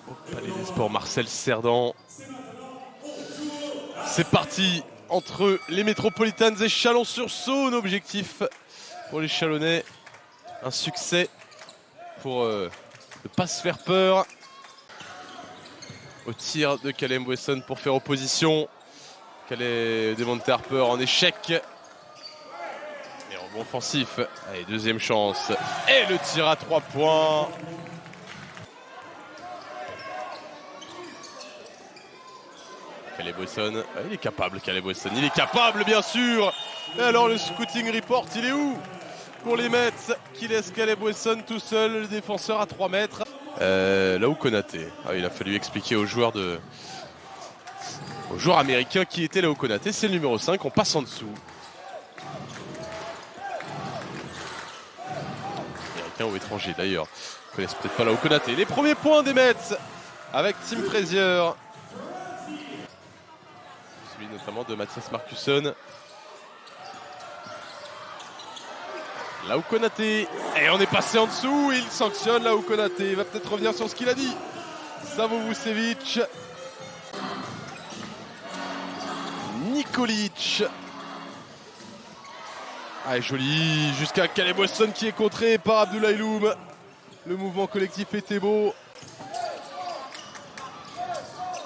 au Palais des Sports Marcel Cerdan. C'est parti entre les Métropolitanes et Chalon-sur-Saône. Objectif pour les Chalonnais, un succès pour ne pas se faire peur. Au tir de Caleb Wesson pour faire opposition. Devonte Harper en échec. Et rebond offensif. Allez, deuxième chance. Et le tir à 3 points. Caleb Wesson, il est capable, Caleb Wesson, il est capable bien sûr. Et alors le scouting report, il est où pour les Mets qui laissent Caleb Wesson tout seul, le défenseur à 3 mètres. Là où Konaté, il a fallu expliquer aux joueurs américains qui était là où Konaté, c'est le numéro 5, on passe en dessous. Américains ou étrangers d'ailleurs, ils connaissent peut-être pas là où Konaté. Les premiers points des Mets avec Tim Frazier. Celui notamment de Mathias Markusson. Là où Konaté, et on est passé en dessous, il sanctionne là où Konaté, il va peut-être revenir sur ce qu'il a dit. Savo Vucevic. Nikolic. Ah, joli, jusqu'à Caleb Wesson qui est contré par Abdoulaye Loum. Le mouvement collectif était beau.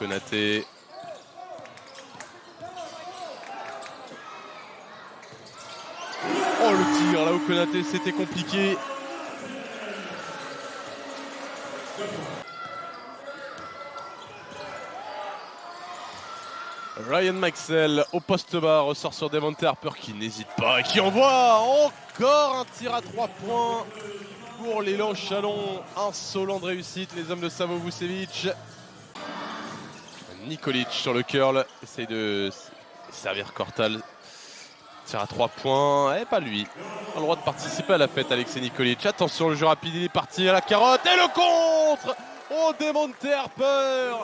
Konaté. Oh, le tir là où Konaté, c'était compliqué. Ryan Maxwell au poste bas ressort sur Devonte Harper qui n'hésite pas et qui envoie encore un tir à 3 points pour l'élan Chalon. Insolente réussite, les hommes de Savo Vucevic. Nikolic sur le curl, essaye de servir Kortal. Tir à 3 points, et pas lui. A le droit de participer à la fête, Alexei Nikolic. Attention, le jeu rapide, il est parti à la carotte. Et le contre! Oh, Devonte Harper!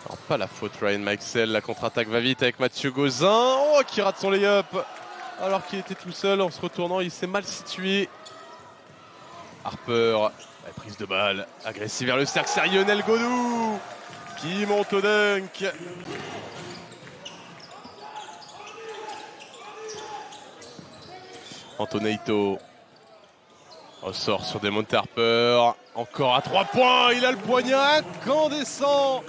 Alors, pas la faute, Ryan Maxwell. La contre-attaque va vite avec Mathieu Gauzin. Oh, qui rate son lay-up. Alors qu'il était tout seul, en se retournant, il s'est mal situé. Harper, la prise de balle. Agressif vers le cercle, c'est Lionel Godou qui monte au dunk. Antoneito ressort sur Devonte Harper. Encore à 3 points. Il a le poignet incandescent.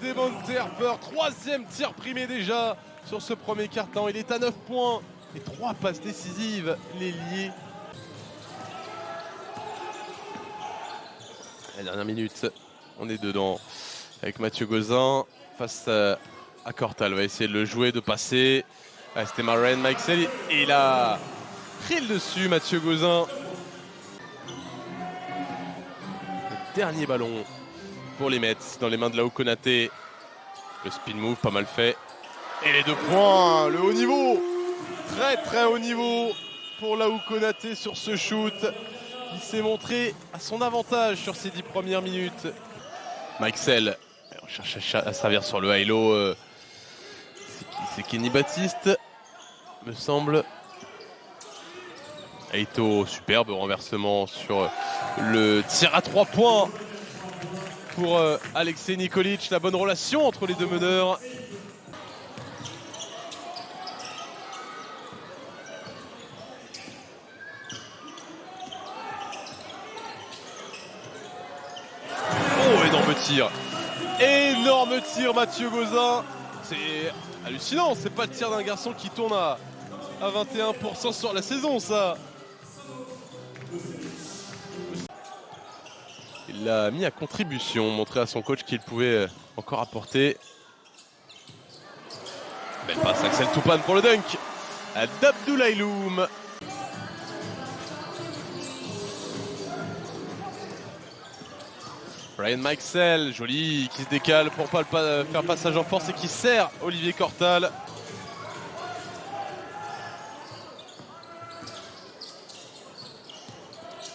Devonte Harper, 3e tir primé déjà sur ce premier quart-temps. Il est à 9 points et 3 passes décisives. L'ailier. La dernière minute, on est dedans avec Mathieu Gauzin face à Kortal. Va essayer de le jouer, de passer. C'était Ryan Maxwell. Et il a pris le dessus, Mathieu Gauzin. Le dernier ballon pour les Mets dans les mains de Laou Konaté. Le spin move, pas mal fait. Et les 2 points, le haut niveau. Très très haut niveau pour Laou Konaté sur ce shoot. Il s'est montré à son avantage sur ces 10 premières minutes. Maxwell, on cherche à servir sur le high-low. C'est Kenny Baptiste, me semble. Aito, superbe renversement sur le tir à 3 points pour Alexei Nikolic. La bonne relation entre les deux meneurs. Oh, énorme tir. Énorme tir, Mathieu Gauzin. C'est hallucinant, c'est pas le tir d'un garçon qui tourne à 21% sur la saison, ça. Il l'a mis à contribution, montré à son coach qu'il pouvait encore apporter. Belle passe, Axel Toupane pour le dunk d'Abdoulaye Loum. Ryan Maxwell, joli, qui se décale pour pas faire passage en force et qui sert Olivier Kortal.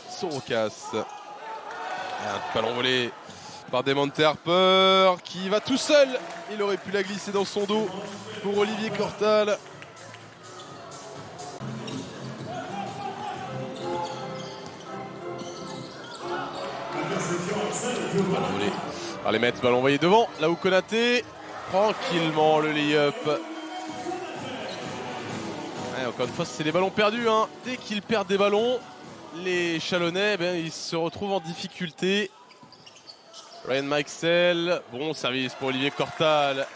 Sorocas. Un ballon volé par Devonte Harper qui va tout seul. Il aurait pu la glisser dans son dos pour Olivier Kortal. Ballon volé par les Mets, ballon envoyé devant. Là où Konaté, tranquillement le lay-up. Ouais, encore une fois, c'est des ballons perdus. Hein. Dès qu'ils perdent des ballons, les Chalonnais, ils se retrouvent en difficulté. Ryan Meixel, bon service pour Olivier Cortal.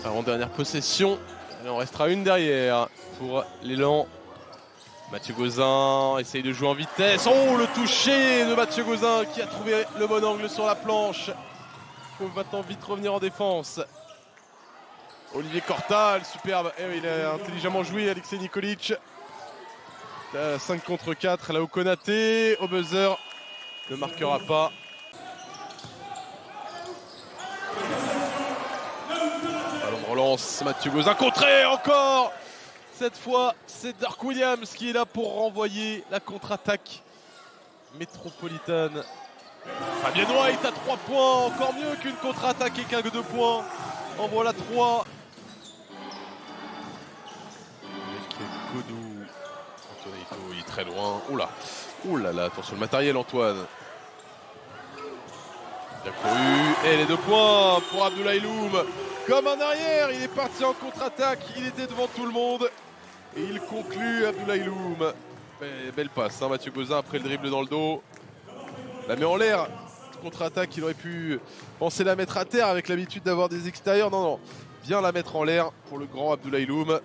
Avant dernière possession, il en restera une derrière pour l'élan. Mathieu Gauzin essaye de jouer en vitesse. Oh, le toucher de Mathieu Gauzin qui a trouvé le bon angle sur la planche. Il faut maintenant vite revenir en défense. Olivier Cortal, superbe. Et il a intelligemment joué, Alexei Nikolic. 5 contre 4, là où Konaté, au buzzer, ne marquera pas. Ballon de relance, Mathieu Gauzin contré encore. Cette fois, c'est Dirk Williams qui est là pour renvoyer la contre-attaque métropolitaine. Fabien White à 3 points, encore mieux qu'une contre-attaque et qu'un 2 points. En voilà 3. Avec Godou. Antoine, il est très loin. Oula, oula là, attention le matériel Antoine. Bien couru. Et les 2 points pour Abdoulaye Loum. Comme en arrière, il est parti en contre-attaque. Il était devant tout le monde. Et il conclut Abdoulaye Loum. Belle passe, hein, Mathieu Gauzin après le dribble dans le dos. La met en l'air. Contre-attaque, il aurait pu penser la mettre à terre avec l'habitude d'avoir des extérieurs. Non, non. Bien la mettre en l'air pour le grand Abdoulaye Loum.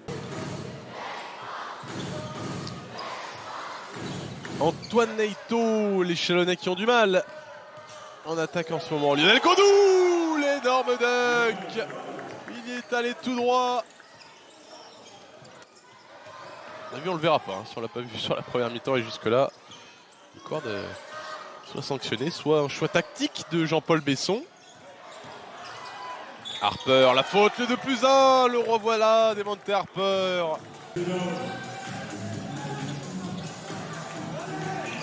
Antoine Neito, les Chalonnais qui ont du mal en attaque en ce moment. Lionel Godou, l'énorme dunk. Il y est allé tout droit. On a vu, on le verra pas, hein, si on l'a pas vu sur la première mi-temps et jusque-là. Le corde soit sanctionné, soit un choix tactique de Jean-Paul Besson. Harper, la faute, le 2+1, le revoilà, Demonte Harper.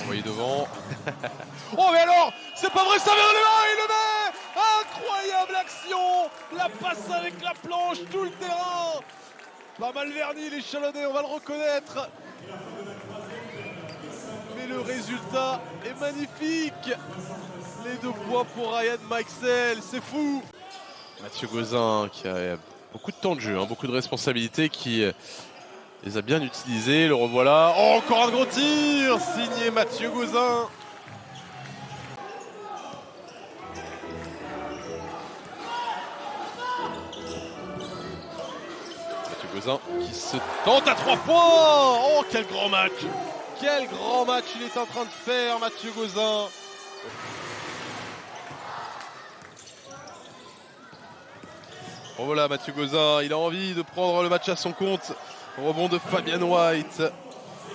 Envoyé devant. Oh mais alors, c'est pas vrai, ça vient de là, il le met. Incroyable action, la passe avec la planche, tout le terrain. Pas mal verni les Chalonnais, on va le reconnaître. Mais le résultat est magnifique. Les 2 points pour Ryan Meixel, c'est fou. Mathieu Gauzin qui a beaucoup de temps de jeu, hein, beaucoup de responsabilités, qui les a bien utilisées. Le revoilà. Oh, encore un gros tir signé Mathieu Gauzin. Gauzin qui se tente à 3 points. Oh, quel grand match. Quel grand match il est en train de faire, Mathieu Gauzin. Bon voilà, Mathieu Gauzin, il a envie de prendre le match à son compte. Rebond de Fabien White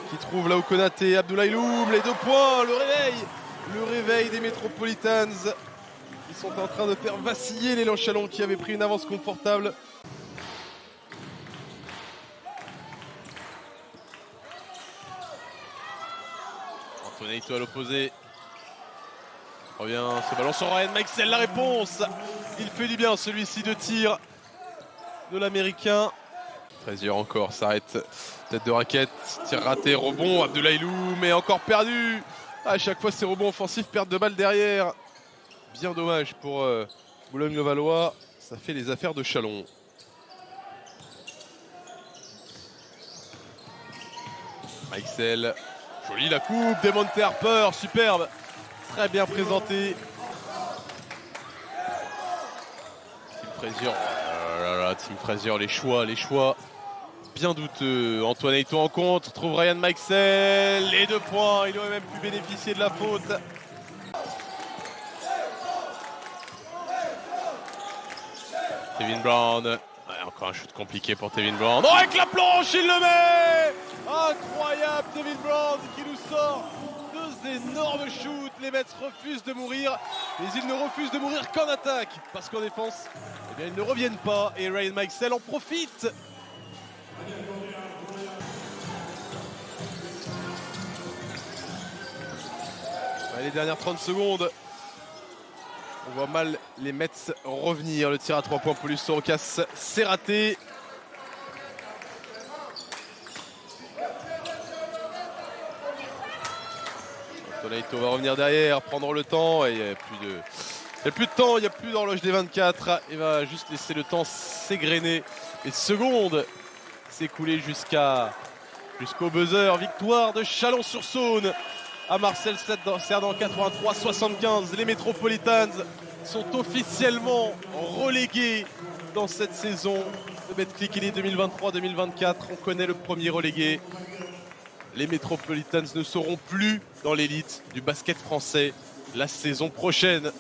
qui trouve là où Konaté, Abdoulaye Loum, les 2 points, le réveil des Metropolitans. Ils sont en train de faire vaciller l'élan Chalon qui avait pris une avance confortable. Antoine Neito à l'opposé. Revient ce ballon sur Ryan Meixel, la réponse. Il fait du bien celui-ci de tir de l'américain. Frazier encore s'arrête, tête de raquette, tir raté, rebond, Abdoulaye Loum mais encore perdu. À chaque fois ces rebonds offensifs, perte de balle derrière. Bien dommage pour Boulogne-le-Valois, ça fait les affaires de Chalon. Meixel, jolie la coupe, Demonte Harper, superbe, très bien présenté. Tim Frazier, oh là là, Tim Frazier, les choix bien douteux. Antoine Neito en contre, trouve Ryan Meixel, les 2 points, il aurait même pu bénéficier de la faute. Tevin Brown, ouais, encore un shoot compliqué pour Tevin Brown. Oh, avec la planche, il le met. Incroyable, Tevin Brown qui nous sort 2 énormes shoots. Les Mets refusent de mourir, mais ils ne refusent de mourir qu'en attaque, parce qu'en défense, eh bien, ils ne reviennent pas, et Ryan Meixel en profite. Les dernières 30 secondes. On voit mal les Mets revenir. Le tir à 3 points pour Luis Sorokas, c'est raté. Tonaito va revenir derrière, prendre le temps. Et il n'y a plus de temps, il n'y a plus d'horloge des 24. Il va juste laisser le temps s'égrener. Les secondes s'écouler jusqu'au buzzer. Victoire de Chalon-sur-Saône à Marcel Cerdan 83-75. Les Metropolitans sont officiellement relégués dans cette saison de Betclic Elite 2023-2024. On connaît le premier relégué. Les Metropolitans ne seront plus dans l'élite du basket français la saison prochaine.